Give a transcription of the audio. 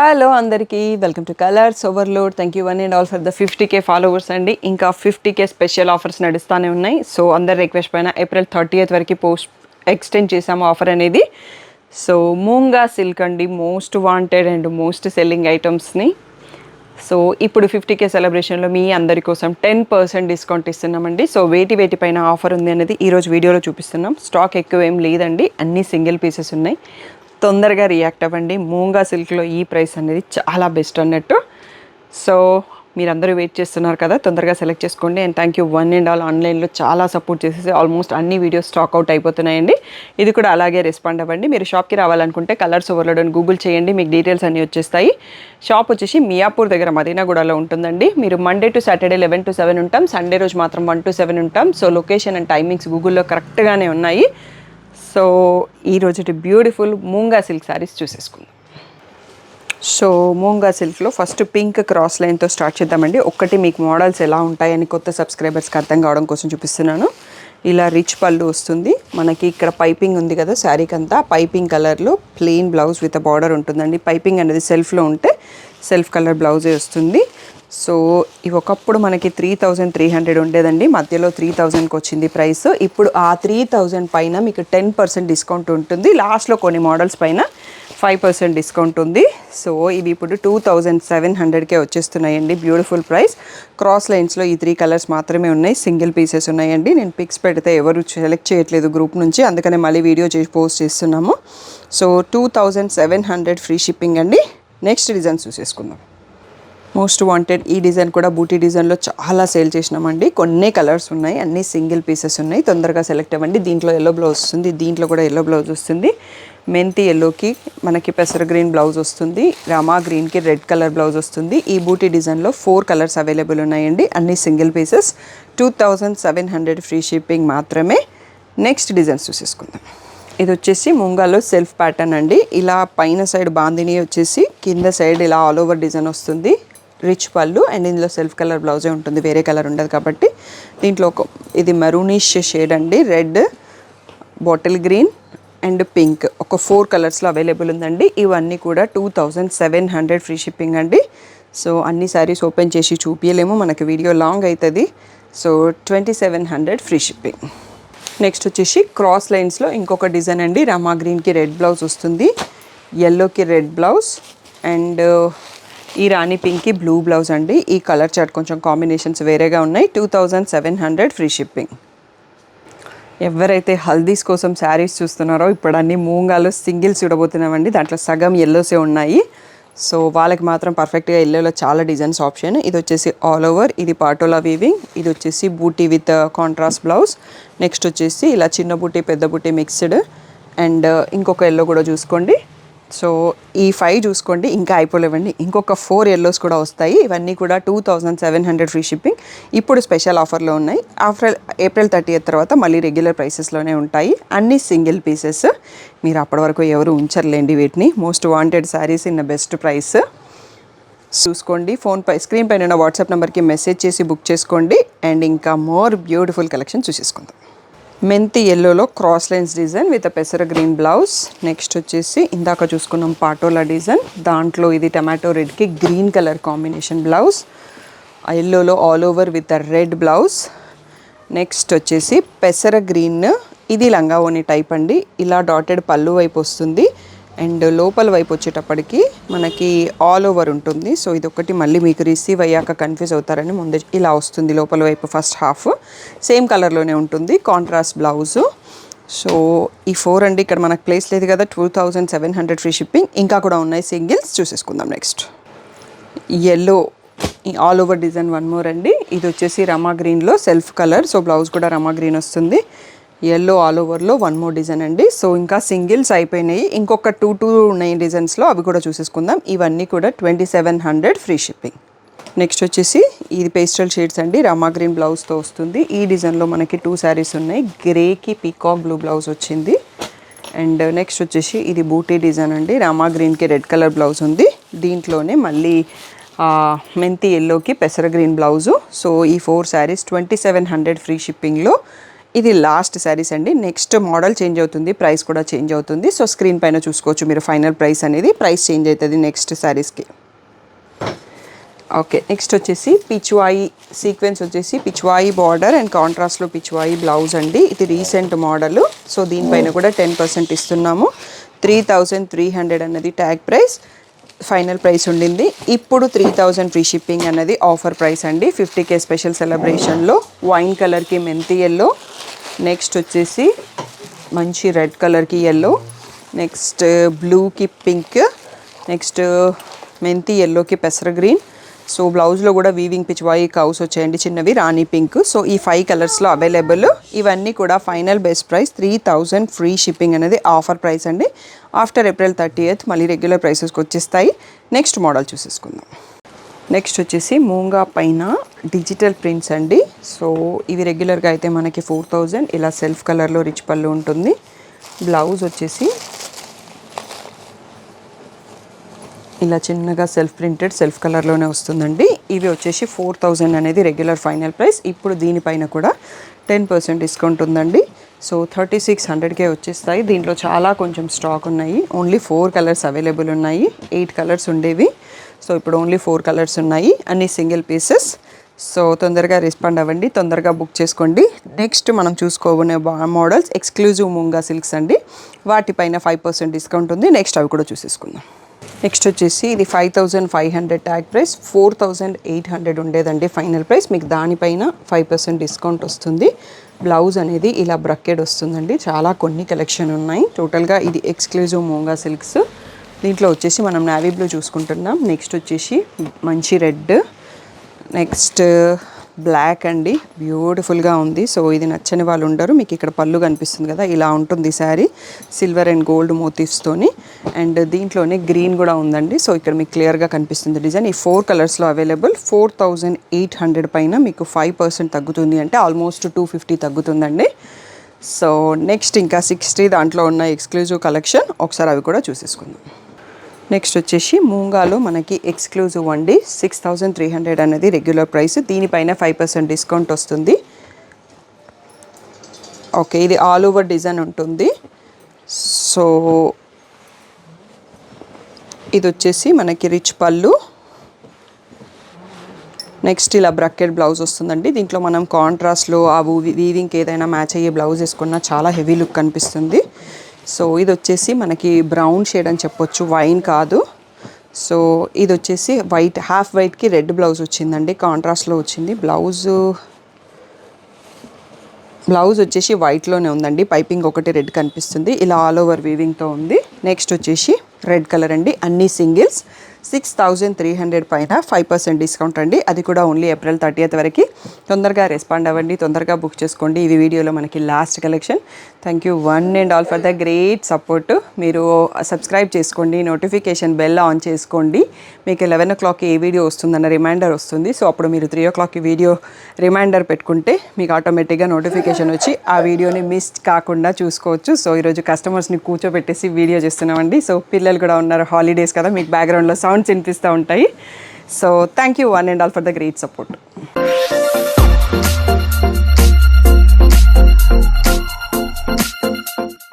Hello అందరికీ welcome to colours overload. Thank you one and all for the 50K followers అండి. ఇంకా 50K special offers నడుస్తూనే ఉన్నాయి. So అందరి రిక్వెస్ట్ పైన ఏప్రిల్ 30th వరకు ఎక్స్టెండ్ చేసాము ఆఫర్ అనేది. సో మూంగా సిల్క్ అండి, most wanted and most selling ఐటమ్స్ని. సో ఇప్పుడు 50K సెలబ్రేషన్లో మీ అందరి కోసం 10% డిస్కౌంట్ ఇస్తున్నామండి. సో వేటి పైన ఆఫర్ ఉంది అనేది ఈరోజు వీడియోలో చూపిస్తున్నాం. స్టాక్ ఎక్కువ ఏం లేదండి, అన్ని సింగిల్ పీసెస్ ఉన్నాయి. తొందరగా రియాక్ట్ అవ్వండి. మూంగా సిల్క్లో ఈ ప్రైస్ అనేది చాలా బెస్ట్ అన్నట్టు. సో మీరందరూ వెయిట్ చేస్తున్నారు కదా, తొందరగా సెలెక్ట్ చేసుకోండి. And thank you one and all ఆన్లైన్లో చాలా సపోర్ట్ చేసేసి ఆల్మోస్ట్ అన్ని వీడియోస్ స్టాక్ అవుట్ అయిపోతున్నాయండి. ఇది కూడా అలాగే రెస్పాండ్ అవ్వండి. మీరు షాప్కి రావాలనుకుంటే కలర్స్ ఓవర్లోడ్ అని గూగుల్ చేయండి, మీకు డీటెయిల్స్ అన్నీ వచ్చేస్తాయి. షాప్ వచ్చేసి మియాపూర్ దగ్గర మదీనాగూడలో ఉంటుందండి. మీరు మండే టు సాటర్డే 11 to 7 ఉంటాం, సండే రోజు మాత్రం 1 to 7 ఉంటాం. సో లొకేషన్ అండ్ టైమింగ్స్ గూగుల్లో కరెక్ట్గానే ఉన్నాయి. సో ఈరోజు బ్యూటిఫుల్ మూంగా సిల్క్ శారీస్ చూసేసుకుందాం. సో మూంగా సిల్క్లో ఫస్ట్ పింక్ క్రాస్ లైన్తో స్టార్ట్ చేద్దామండి. ఒక్కటి మీకు మోడల్స్ ఎలా ఉంటాయని కొత్త సబ్స్క్రైబర్స్కి అర్థం కావడం కోసం చూపిస్తున్నాను. ఇలా రిచ్ పళ్ళు వస్తుంది మనకి. ఇక్కడ పైపింగ్ ఉంది కదా శారీకి అంతా, పైపింగ్ కలర్లో ప్లెయిన్ బ్లౌజ్ విత్ బార్డర్ ఉంటుందండి. పైపింగ్ అనేది సెల్ఫ్లో ఉంటే సెల్ఫ్ కలర్ బ్లౌజే వస్తుంది. సో ఇవి ఒకప్పుడు మనకి 3300 ఉండేదండి, మధ్యలో 3000కి వచ్చింది ప్రైస్. ఇప్పుడు ఆ 3000 పైన మీకు 10% డిస్కౌంట్ ఉంటుంది. లాస్ట్లో కొన్ని మోడల్స్ పైన 5% డిస్కౌంట్ ఉంది. సో ఇవి ఇప్పుడు 2700కే వచ్చేస్తున్నాయండి. Beautiful price. క్రాస్ లైన్స్లో ఈ 3 కలర్స్ మాత్రమే ఉన్నాయి, సింగిల్ పీసెస్ ఉన్నాయండి. నేను పిక్స్ పెడితే ఎవరు సెలెక్ట్ చేయట్లేదు గ్రూప్ నుంచి, అందుకనే మళ్ళీ వీడియో చేసి పోస్ట్ చేస్తున్నాము. సో 2700 ఫ్రీ షిప్పింగ్ అండి. నెక్స్ట్ డిజైన్ చూసేసుకుందాం. మోస్ట్ వాంటెడ్ ఈ డిజైన్ కూడా బూటీ డిజైన్లో చాలా సేల్ చేసినామండి. కొన్ని కలర్స్ ఉన్నాయి, అన్ని సింగిల్ పీసెస్ ఉన్నాయి. తొందరగా సెలెక్ట్ అవ్వండి. దీంట్లో ఎల్లో బ్లౌజ్ వస్తుంది, దీంట్లో కూడా ఎల్లో బ్లౌజ్ వస్తుంది. మెంతి ఎల్లోకి మనకి పెసర గ్రీన్ బ్లౌజ్ వస్తుంది, రామా గ్రీన్కి రెడ్ కలర్ బ్లౌజ్ వస్తుంది. ఈ బూటీ డిజైన్లో 4 కలర్స్ అవైలబుల్ ఉన్నాయండి, అన్ని సింగిల్ పీసెస్. 2700 ఫ్రీ షిప్పింగ్ మాత్రమే. నెక్స్ట్ డిజైన్స్ చూసేసుకుందాం. ఇది వచ్చేసి ముంగాలో సెల్ఫ్ ప్యాటర్న్ అండి. ఇలా పైన సైడ్ బాందిని వచ్చేసి కింద సైడ్ ఇలా ఆల్ ఓవర్ డిజైన్ వస్తుంది. రిచ్ పళ్ళు అండ్ ఇందులో సెల్ఫ్ కలర్ బ్లౌజే ఉంటుంది, వేరే కలర్ ఉండదు కాబట్టి. దీంట్లో ఇది మెరూనిష్ షేడ్ అండి, red, bottle green and pink, ఒక 4 కలర్స్లో అవైలబుల్ ఉందండి. ఇవన్నీ కూడా 2700 ఫ్రీ షిప్పింగ్ అండి. సో అన్ని శారీస్ ఓపెన్ చేసి చూపించలేము, మనకి వీడియో లాంగ్ అవుతుంది. So 2700 free shipping. నెక్స్ట్ వచ్చేసి క్రాస్ లైన్స్లో ఇంకొక డిజైన్ అండి. రామా గ్రీన్కి రెడ్ బ్లౌజ్ వస్తుంది, ఎల్లోకి రెడ్ బ్లౌజ్ అండ్ ఈ రాణి పింక్కి బ్లూ బ్లౌజ్ అండి. ఈ కలర్ చార్ట్ కొంచెం కాంబినేషన్స్ వేరేగా ఉన్నాయి. 2700 ఫ్రీ షిప్పింగ్. ఎవరైతే హల్దీస్ కోసం శారీస్ చూస్తున్నారో ఇప్పుడు అన్ని మూంగాలో సింగిల్స్ చూడబోతున్నామండి. దాంట్లో సగం ఎల్లోసే ఉన్నాయి. సో వాళ్ళకి మాత్రం పర్ఫెక్ట్గా ఎల్లోలో చాలా డిజైన్స్ ఆప్షన్. ఇది వచ్చేసి ఆల్ ఓవర్, ఇది పాటోలా వీవింగ్, ఇది వచ్చేసి బూటీ విత్ కాంట్రాస్ట్ బ్లౌజ్. నెక్స్ట్ వచ్చేసి ఇలా చిన్న బూటీ పెద్ద బూటీ మిక్స్డ్ అండ్ ఇంకొక ఎల్లో కూడా చూసుకోండి. సో ఈ 5 చూసుకోండి, ఇంకా అయిపోలేవండి. ఇంకొక 4 ఎల్లోస్ కూడా వస్తాయి. ఇవన్నీ కూడా 2700 ఫ్రీ షిప్పింగ్. ఇప్పుడు స్పెషల్ ఆఫర్లో ఉన్నాయి. ఏప్రిల్ 30th తర్వాత మళ్ళీ రెగ్యులర్ ప్రైసెస్లోనే ఉంటాయి. అన్ని సింగిల్ పీసెస్. మీరు అప్పటి వరకు ఎవరు ఉంచర్లేండి వీటిని. Most wanted saris in best price. చూసుకోండి. ఫోన్పై స్క్రీన్ పైన ఉన్న వాట్సాప్ నెంబర్కి మెసేజ్ చేసి బుక్ చేసుకోండి. అండ్ ఇంకా మోర్ బ్యూటిఫుల్ కలెక్షన్ చూసేసుకుందాం. మెంతి ఎల్లోలో క్రాస్ లైన్స్ డిజైన్ విత్ పెసర గ్రీన్ బ్లౌజ్. నెక్స్ట్ వచ్చేసి ఇందాక చూసుకున్నాం పాటోలా డిజైన్, దాంట్లో ఇది టమాటో రెడ్కి గ్రీన్ కలర్ కాంబినేషన్ బ్లౌజ్. ఎల్లోలో all over with red blouse. Next వచ్చేసి పెసర గ్రీన్, ఇది లంగా ఓని టైప్ అండి. ఇలా డాటెడ్ పళ్ళు వైపు వస్తుంది అండ్ లోపల వైపు వచ్చేటప్పటికి మనకి ఆల్ ఓవర్ ఉంటుంది. సో ఇది ఒకటి మళ్ళీ మీకు రిసీవ్ అయ్యాక కన్ఫ్యూజ్ అవుతారని ముందే ఇలా వస్తుంది. లోపల వైపు ఫస్ట్ హాఫ్ సేమ్ కలర్లోనే ఉంటుంది, కాంట్రాస్ట్ బ్లౌజు. సో ఈ 4 అండి. ఇక్కడ మనకు ప్లేస్ లేదు కదా, 2700 ఫ్రీ షిప్పింగ్. ఇంకా కూడా ఉన్నాయి సింగిల్స్, చూసేసుకుందాం. Next yellow all over design one more అండి. ఇది వచ్చేసి రమా గ్రీన్లో సెల్ఫ్ కలర్, సో బ్లౌజ్ కూడా రమా గ్రీన్ వస్తుంది. ఎల్లో ఆల్ ఓవర్లో వన్ మోర్ డిజైన్ అండి. సో ఇంకా సింగిల్స్ అయిపోయినాయి, ఇంకొక 2 ఉన్నాయి డిజైన్స్లో, అవి కూడా చూసేసుకుందాం. ఇవన్నీ కూడా 2700 ఫ్రీ షిప్పింగ్. నెక్స్ట్ వచ్చేసి ఇది పేస్టల్ షేడ్స్ అండి, రామా గ్రీన్ బ్లౌజ్తో వస్తుంది. ఈ డిజైన్లో మనకి 2 శారీస్ ఉన్నాయి. గ్రేకి పీకాక్ బ్లూ బ్లౌజ్ వచ్చింది. అండ్ నెక్స్ట్ వచ్చేసి ఇది బూటీ డిజైన్ అండి, రామా గ్రీన్కి రెడ్ కలర్ బ్లౌజ్ ఉంది. దీంట్లోనే మళ్ళీ మెంతి ఎల్లోకి పెసర గ్రీన్ బ్లౌజు. సో ఈ 4 శారీస్ 2700 ఫ్రీ షిప్పింగ్లో. ఇది లాస్ట్ శారీస్ అండి. నెక్స్ట్ మోడల్ చేంజ్ అవుతుంది, ప్రైస్ కూడా చేంజ్ అవుతుంది. సో స్క్రీన్ పైన చూసుకోవచ్చు మీరు ఫైనల్ ప్రైస్ అనేది, ప్రైస్ చేంజ్ అవుతుంది నెక్స్ట్ శారీస్కి. ఓకే, నెక్స్ట్ వచ్చేసి పిచ్వాయి సీక్వెన్స్ వచ్చేసి పిచ్వాయి బార్డర్ అండ్ కాంట్రాస్ట్లో పిచ్వాయి బ్లౌజ్ అండి. ఇది రీసెంట్ మోడల్. సో దీనిపైన కూడా 10% ఇస్తున్నాము. 3300 అన్నది ట్యాగ్ ప్రైస్, ఫైనల్ ప్రైస్ ఉండింది. ఇప్పుడు 3000 ఫ్రీ షిప్పింగ్ అన్నది ఆఫర్ ప్రైస్ అండి. 50K స్పెషల్ సెలబ్రేషన్లో వైన్ కలర్కి మెంతి ఎల్లో, నెక్స్ట్ వచ్చేసి మంచి రెడ్ కలర్కి ఎల్లో, నెక్స్ట్ బ్లూకి పింక్, నెక్స్ట్ మెంతి ఎల్లోకి పెసర గ్రీన్. సో బ్లౌజ్లో కూడా వీవింగ్ పిచ్వాయి కౌస్ వచ్చాయండి చిన్నవి, రాణి పింక్. సో ఈ 5 కలర్స్లో అవైలబుల్. ఇవన్నీ కూడా final best price 3000 free shipping అనేది ఆఫర్ ప్రైస్ అండి. ఆఫ్టర్ ఏప్రిల్ 30th మళ్ళీ రెగ్యులర్ ప్రైసెస్కి వచ్చేస్తాయి. Next model చూసేసుకుందాం. నెక్స్ట్ వచ్చేసి మూంగా పైన డిజిటల్ ప్రింట్స్ అండి. సో ఇవి రెగ్యులర్గా అయితే మనకి 4000, ఇలా సెల్ఫ్ కలర్లో రిచ్ పళ్ళు ఉంటుంది. బ్లౌజ్ వచ్చేసి ఇలా చిన్నగా సెల్ఫ్ ప్రింటెడ్ సెల్ఫ్ కలర్లోనే వస్తుందండి. ఇవి వచ్చేసి 4000 అనేది రెగ్యులర్ ఫైనల్ ప్రైస్. ఇప్పుడు దీనిపైన కూడా 10% డిస్కౌంట్ ఉందండి. సో 3600కే వచ్చేస్తాయి. దీంట్లో చాలా కొంచెం స్టాక్ ఉన్నాయి. ఓన్లీ 4 కలర్స్ అవైలబుల్ ఉన్నాయి. 8 కలర్స్ ఉండేవి. సో ఇప్పుడు ఓన్లీ 4 కలర్స్ ఉన్నాయి, అన్ని సింగిల్ పీసెస్. సో తొందరగా రెస్పాండ్ అవ్వండి, తొందరగా బుక్ చేసుకోండి. నెక్స్ట్ మనం చూసుకోబోయే మోడల్స్ ఎక్స్క్లూజివ్ మూంగా సిల్క్స్ అండి. వాటిపైన 5% డిస్కౌంట్ ఉంది. నెక్స్ట్ అవి కూడా చూసేసుకుందాం. నెక్స్ట్ వచ్చేసి ఇది 5500 ట్యాగ్ ప్రైస్, 4800 ఉండేదండి ఫైనల్ ప్రైస్. మీకు దానిపైన 5% డిస్కౌంట్ వస్తుంది. బ్లౌజ్ అనేది ఇలా బ్రకెడ్ వస్తుందండి. చాలా కొన్ని కలెక్షన్ ఉన్నాయి. టోటల్గా ఇది ఎక్స్క్లూజివ్ మూంగా సిల్క్స్. దీంట్లో వచ్చేసి మనం నావీ బ్లూ చూసుకుంటున్నాం. నెక్స్ట్ వచ్చేసి మంచి రెడ్, నెక్స్ట్ బ్లాక్ అండి, బ్యూటిఫుల్గా ఉంది. సో ఇది నచ్చని వాళ్ళు ఉండరు. మీకు ఇక్కడ పళ్ళు కనిపిస్తుంది కదా, ఇలా ఉంటుంది శారీ, సిల్వర్ అండ్ గోల్డ్ మోటివ్స్తోని. అండ్ దీంట్లోనే గ్రీన్ కూడా ఉందండి. సో ఇక్కడ మీకు క్లియర్గా కనిపిస్తుంది డిజైన్. ఈ 4 కలర్స్లో అవైలబుల్. 4800 పైన మీకు 5% తగ్గుతుంది, అంటే ఆల్మోస్ట్ 250 తగ్గుతుందండి. సో నెక్స్ట్ ఇంకా 60 దాంట్లో ఉన్న ఎక్స్క్లూజివ్ కలెక్షన్, ఒకసారి అవి కూడా చూసేసుకుందాం. నెక్స్ట్ వచ్చేసి మూంగాలో మనకి ఎక్స్క్లూజివ్ అండి. 6300 అనేది రెగ్యులర్ ప్రైస్. దీనిపైన 5% డిస్కౌంట్ వస్తుంది. ఓకే, ఇది ఆల్ ఓవర్ డిజైన్ ఉంటుంది. సో ఇది వచ్చేసి మనకి రిచ్ పళ్ళు, నెక్స్ట్ ఇలా బ్రకెట్ బ్లౌజ్ వస్తుందండి. దీంట్లో మనం కాంట్రాస్ట్లో ఆ వీవింగ్కి ఏదైనా మ్యాచ్ అయ్యే బ్లౌజ్ వేసుకున్నా చాలా హెవీ లుక్ కనిపిస్తుంది. సో ఇది వచ్చేసి మనకి బ్రౌన్ షేడ్ అని చెప్పొచ్చు, వైన్ కాదు. సో ఇది వచ్చేసి వైట్, హాఫ్ వైట్కి రెడ్ బ్లౌజ్ వచ్చిందండి, కాంట్రాస్ట్లో వచ్చింది. బ్లౌజ్ వచ్చేసి వైట్లోనే ఉందండి, పైపింగ్ ఒకటి రెడ్ కనిపిస్తుంది. ఇలా ఆల్ ఓవర్ వీవింగ్తో ఉంది. నెక్స్ట్ వచ్చేసి రెడ్ కలర్ అండి, అన్ని సింగిల్స్. 6300 పైన 5% డిస్కౌంట్ అండి. అది కూడా ఓన్లీ ఏప్రిల్ 30th వరకు. తొందరగా రెస్పాండ్ అవ్వండి, తొందరగా బుక్ చేసుకోండి. ఇది వీడియోలో మనకి last collection. Thank you one and all for the great support. మీరు సబ్స్క్రైబ్ చేసుకోండి, నోటిఫికేషన్ బెల్ ఆన్ చేసుకోండి. మీకు 11 o'clock ఏ వీడియో వస్తుందన్న రిమైండర్ వస్తుంది. సో అప్పుడు మీరు 3 o'clock వీడియో రిమైండర్ పెట్టుకుంటే మీకు ఆటోమేటిక్గా నోటిఫికేషన్ వచ్చి ఆ వీడియోని మిస్ కాకుండా చూసుకోవచ్చు. సో ఈరోజు కస్టమర్స్ని కూర్చోబెట్టేసి వీడియో చేస్తున్నామండి. సో పిల్లలు కూడా ఉన్నారు, హాలిడేస్ కదా, మీకు బ్యాక్గ్రౌండ్లో సౌండ్స్ వినిపిస్తూ ఉంటాయి. So thank you one and all for the great support.